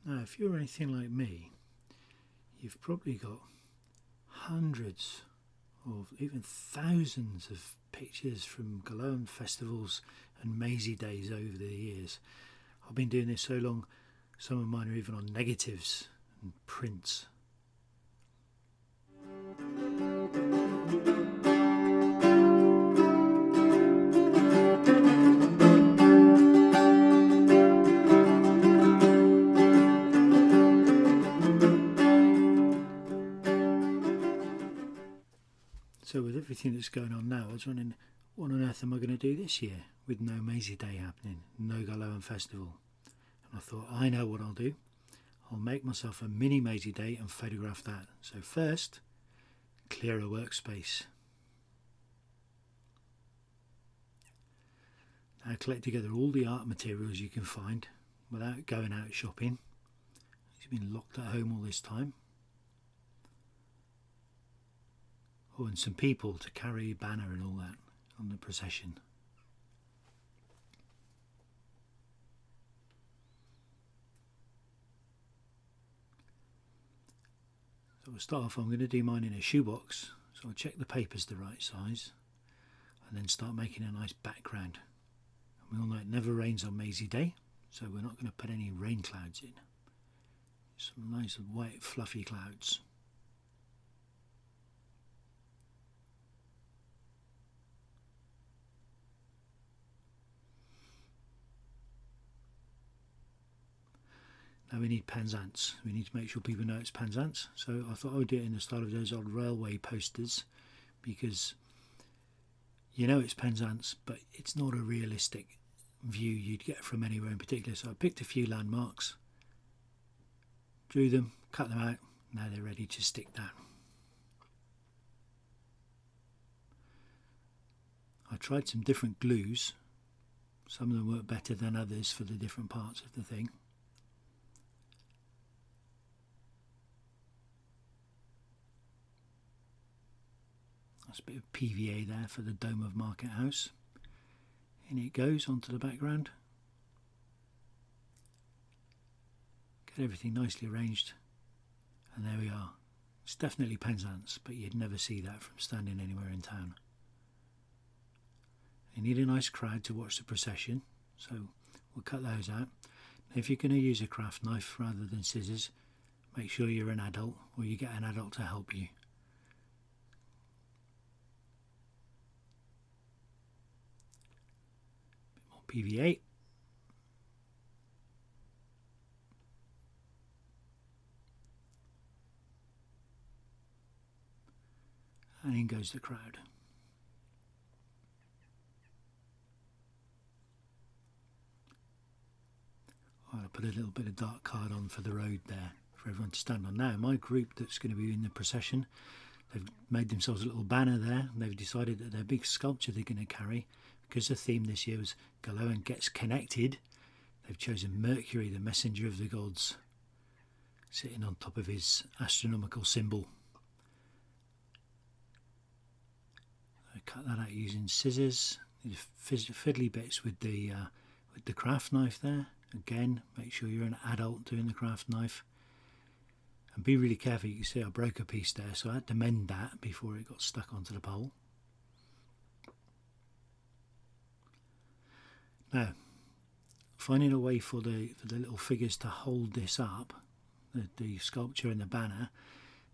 Now, if you're anything like me, you've probably got hundreds or even thousands of pictures from Golowan festivals and Mazey days over the years. I've been doing this so long, some of mine are even on negatives and prints. So with everything that's going on now, I was wondering, what on earth am I going to do this year with no Mazey Day happening, no Golowan Festival? And I thought, I know what I'll do. I'll make myself a mini Mazey Day and photograph that. So first, clear a workspace. Now collect together all the art materials you can find without going out shopping. You've been locked at home all this time. Oh, and some people to carry banner and all that on the procession. So we'll start off, I'm going to do mine in a shoebox, so I'll check the paper's the right size and then start making a nice background. And we all know it never rains on Mazey Day, so we're not going to put any rain clouds in. Some nice white fluffy clouds. Now we need Penzance. We need to make sure people know it's Penzance. So I thought I would do it in the style of those old railway posters, because you know it's Penzance, but it's not a realistic view you'd get from anywhere in particular. So I picked a few landmarks, drew them, cut them out. Now they're ready to stick down. I tried some different glues. Some of them work better than others for the different parts of the thing. That's a bit of PVA there for the dome of Market House. In it goes onto the background. Get everything nicely arranged, and there we are. It's definitely Penzance, but you'd never see that from standing anywhere in town. You need a nice crowd to watch the procession, so we'll cut those out. Now, if you're going to use a craft knife rather than scissors, make sure you're an adult or you get an adult to help you. PVA. And in goes the crowd. I'll put a little bit of dark card on for the road there for everyone to stand on. Now my group that's going to be in the procession, they've made themselves a little banner there, and they've decided that their big sculpture they're going to carry, because the theme this year was Golowan Gets Connected, they've chosen Mercury, the messenger of the gods, sitting on top of his astronomical symbol. I cut that out using scissors. These fiddly bits with the craft knife there. Again, make sure you're an adult doing the craft knife. And be really careful. You can see I broke a piece there, so I had to mend that before it got stuck onto the pole. Now, finding a way for the little figures to hold this up, the sculpture and the banner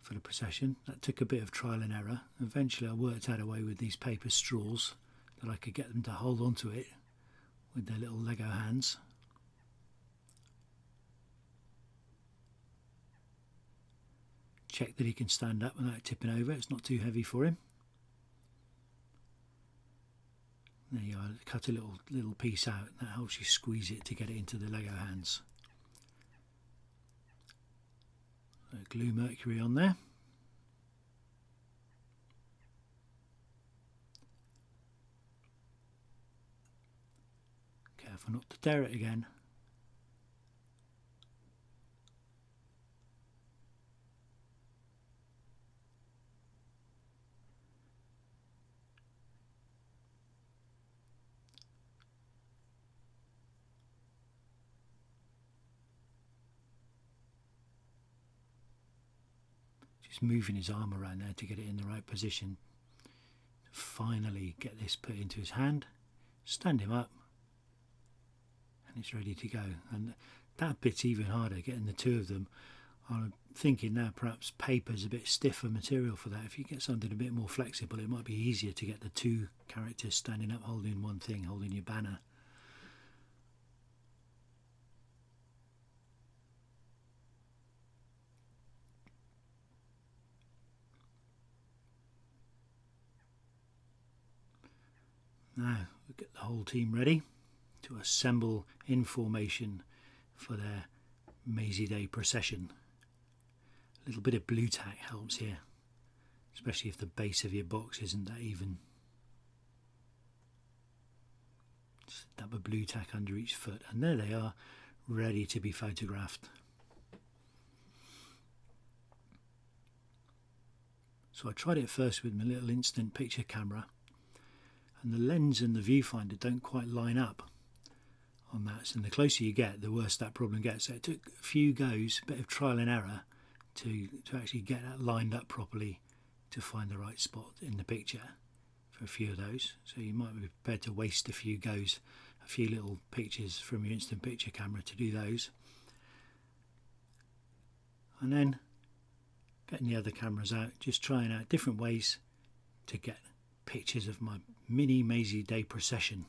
for the procession, that took a bit of trial and error. Eventually I worked out a way with these paper straws that I could get them to hold onto it with their little Lego hands. Check that he can stand up without tipping over, it's not too heavy for him. There you are, cut a little piece out, that helps you squeeze it to get it into the Lego hands. So glue Mercury on there. Careful not to tear it again. just moving his arm around there to get it in the right position. Finally get this put into his hand, stand him up, and it's ready to go. And that bit's even harder, getting the two of them. I'm thinking now perhaps paper's a bit stiffer material for that. If you get something a bit more flexible, it might be easier to get the two characters standing up holding one thing, holding your banner. Now we'll get the whole team ready to assemble in formation for their Mazey Day procession. A little bit of blue tack helps here, especially if the base of your box isn't that even. Just dab a blue tack under each foot, and there they are, ready to be photographed. So I tried it first with my little instant picture camera, and the lens and the viewfinder don't quite line up on that, and the closer you get, the worse that problem gets. So it took a few goes, a bit of trial and error to actually get that lined up properly to find the right spot in the picture for a few of those. So you might be prepared to waste a few goes, a few little pictures from your instant picture camera to do those, and then getting the other cameras out, just trying out different ways to get pictures of my Mini Mazey Day procession.